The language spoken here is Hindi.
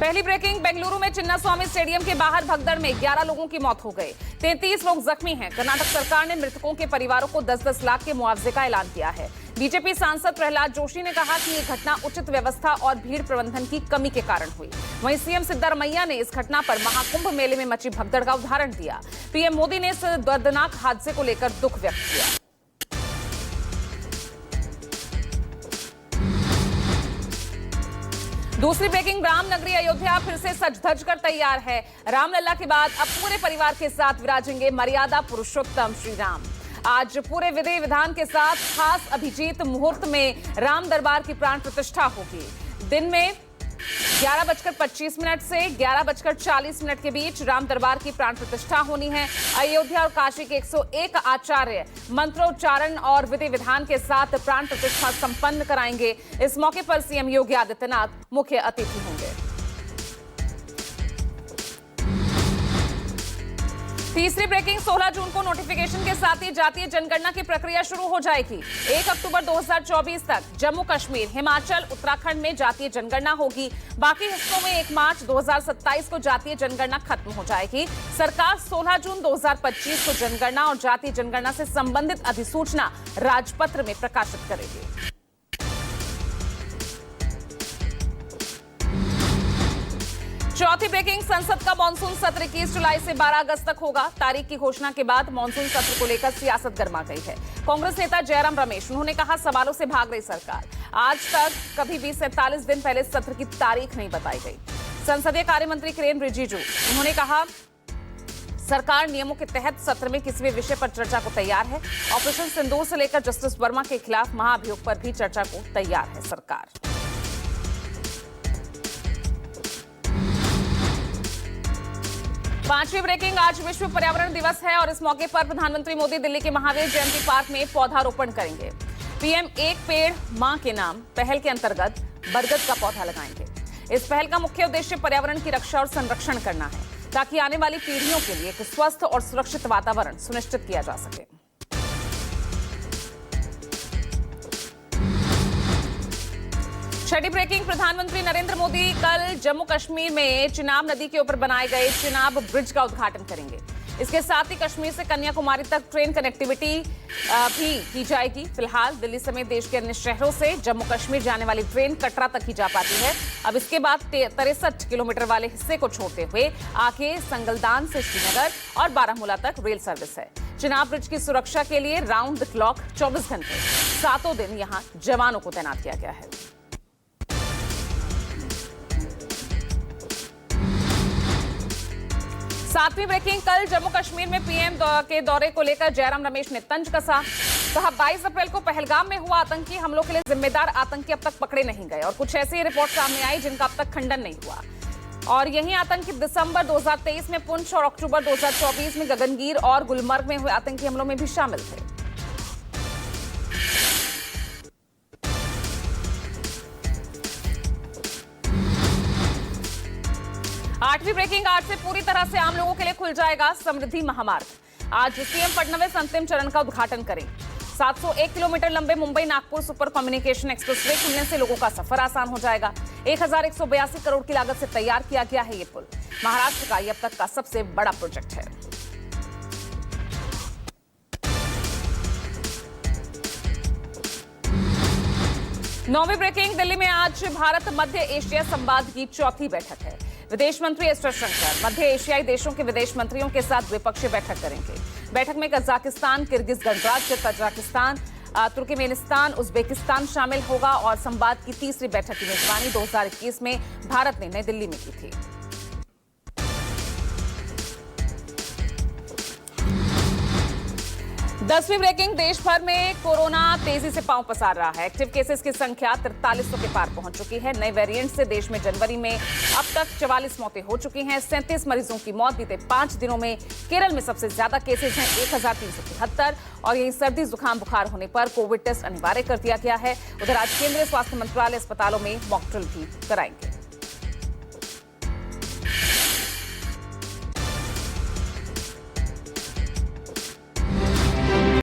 पहली ब्रेकिंग, बेंगलुरु में चिन्नास्वामी स्टेडियम के बाहर भगदड़ में 11 लोगों की मौत हो गई, 33 लोग जख्मी हैं। कर्नाटक सरकार ने मृतकों के परिवारों को 10-10 लाख के मुआवजे का ऐलान किया है। बीजेपी सांसद प्रहलाद जोशी ने कहा कि ये घटना उचित व्यवस्था और भीड़ प्रबंधन की कमी के कारण हुई। वहीं सीएम सिद्धरमैया ने इस घटना पर महाकुंभ मेले में मची भगदड़ का उदाहरण दिया। पीएम मोदी ने इस दर्दनाक हादसे को लेकर दुख व्यक्त किया। दूसरी ब्रेकिंग, रामनगरी अयोध्या फिर से सज धज कर तैयार है। रामलला के बाद अब पूरे परिवार के साथ विराजेंगे मर्यादा पुरुषोत्तम श्री राम। आज पूरे विधि विधान के साथ खास अभिजीत मुहूर्त में राम दरबार की प्राण प्रतिष्ठा होगी। दिन में 11:25 से 11:40 के बीच राम दरबार की प्राण प्रतिष्ठा होनी है। अयोध्या और काशी के 101 आचार्य मंत्रोच्चारण और विधि विधान के साथ प्राण प्रतिष्ठा संपन्न कराएंगे। इस मौके पर सीएम योगी आदित्यनाथ मुख्य अतिथि होंगे। तीसरी ब्रेकिंग, 16 जून को नोटिफिकेशन के साथ ही जातीय जनगणना की प्रक्रिया शुरू हो जाएगी। 1 अक्टूबर 2024 तक जम्मू कश्मीर, हिमाचल, उत्तराखंड में जातीय जनगणना होगी। बाकी हिस्सों में 1 मार्च 2027 को जातीय जनगणना खत्म हो जाएगी। सरकार 16 जून 2025 को जनगणना और जातीय जनगणना से संबंधित अधिसूचना राजपत्र में प्रकाशित करेगी। चौथी ब्रेकिंग, संसद का मानसून सत्र 21 जुलाई से 12 अगस्त तक होगा। तारीख की घोषणा के बाद मानसून सत्र को लेकर सियासत गर्मा गई है। कांग्रेस नेता जयराम रमेश, उन्होंने कहा सवालों से भाग रही सरकार। आज तक कभी भी 47 दिन पहले सत्र की तारीख नहीं बताई गई। संसदीय कार्य मंत्री किरेन रिजिजू, उन्होंने कहा सरकार नियमों के तहत सत्र में किसी भी विषय पर चर्चा को तैयार है। ऑपरेशन सिंदूर से लेकर जस्टिस वर्मा के खिलाफ महाभियोग पर भी चर्चा को तैयार है सरकार। पांचवी ब्रेकिंग, आज विश्व पर्यावरण दिवस है और इस मौके पर प्रधानमंत्री मोदी दिल्ली के महावीर जयंती पार्क में पौधारोपण करेंगे। पीएम एक पेड़ मां के नाम पहल के अंतर्गत बरगद का पौधा लगाएंगे। इस पहल का मुख्य उद्देश्य पर्यावरण की रक्षा और संरक्षण करना है, ताकि आने वाली पीढ़ियों के लिए एक स्वस्थ और सुरक्षित वातावरण सुनिश्चित किया जा सके। छठी ब्रेकिंग, प्रधानमंत्री नरेंद्र मोदी कल जम्मू कश्मीर में चिनाब नदी के ऊपर बनाए गए चिनाब ब्रिज का उद्घाटन करेंगे। इसके साथ ही कश्मीर से कन्याकुमारी तक ट्रेन कनेक्टिविटी भी की जाएगी। फिलहाल दिल्ली समेत देश के अन्य शहरों से जम्मू कश्मीर जाने वाली ट्रेन कटरा तक ही जा पाती है। अब इसके बाद 63 किलोमीटर वाले हिस्से को छोड़ते हुए आगे संगलदान से श्रीनगर और बारामूला तक रेल सर्विस है। चिनाब ब्रिज की सुरक्षा के लिए राउंड द क्लॉक 24 घंटे 7 दिन यहाँ जवानों को तैनात किया गया है। सातवीं ब्रेकिंग, कल जम्मू कश्मीर में पीएम के दौरे को लेकर जयराम रमेश ने तंज कसा। कहा 22 अप्रैल को पहलगाम में हुआ आतंकी हमलों के लिए जिम्मेदार आतंकी अब तक पकड़े नहीं गए और कुछ ऐसी रिपोर्ट सामने आई जिनका अब तक खंडन नहीं हुआ। और यही आतंकी दिसंबर 2023 में पुंछ और अक्टूबर 2024 में गगनगीर और गुलमर्ग में हुए आतंकी हमलों में भी शामिल थे। आठवीं ब्रेकिंग, आज से पूरी तरह से आम लोगों के लिए खुल जाएगा समृद्धि महामार्ग। आज सीएम फडणवीस अंतिम चरण का उद्घाटन करेंगे। 701 किलोमीटर लंबे Mumbai Nagpur super communication expressway खुलने से लोगों का सफर आसान हो जाएगा। 1182 करोड़ की लागत से तैयार किया गया है ये पुल। महाराष्ट्र का यह अब तक का सबसे बड़ा प्रोजेक्ट है। नौवीं ब्रेकिंग, दिल्ली में आज भारत मध्य एशिया संवाद की चौथी बैठक है। विदेश मंत्री एस जयशंकर मध्य एशियाई देशों के विदेश मंत्रियों के साथ द्विपक्षीय बैठक करेंगे। बैठक में कजाकिस्तान, किर्गिज गणराज्य, तजाकिस्तान, तुर्कमेनिस्तान, उज्बेकिस्तान शामिल होगा और संवाद की तीसरी बैठक की मेजबानी 2021 में भारत ने नई दिल्ली में की थी। 10वीं ब्रेकिंग, देश भर में कोरोना तेजी से पांव पसार रहा है। एक्टिव केसेस की संख्या 4300 के पार पहुंच चुकी है। नए वेरिएंट से देश में जनवरी में अब तक 44 मौतें हो चुकी हैं। 37 मरीजों की मौत बीते 5 दिनों में। केरल में सबसे ज्यादा केसेस हैं 1373 और यही सर्दी जुकाम बुखार होने पर कोविड टेस्ट अनिवार्य कर दिया गया है। उधर आज केंद्रीय स्वास्थ्य मंत्रालय अस्पतालों में मॉक ड्रिल भी कराएंगे।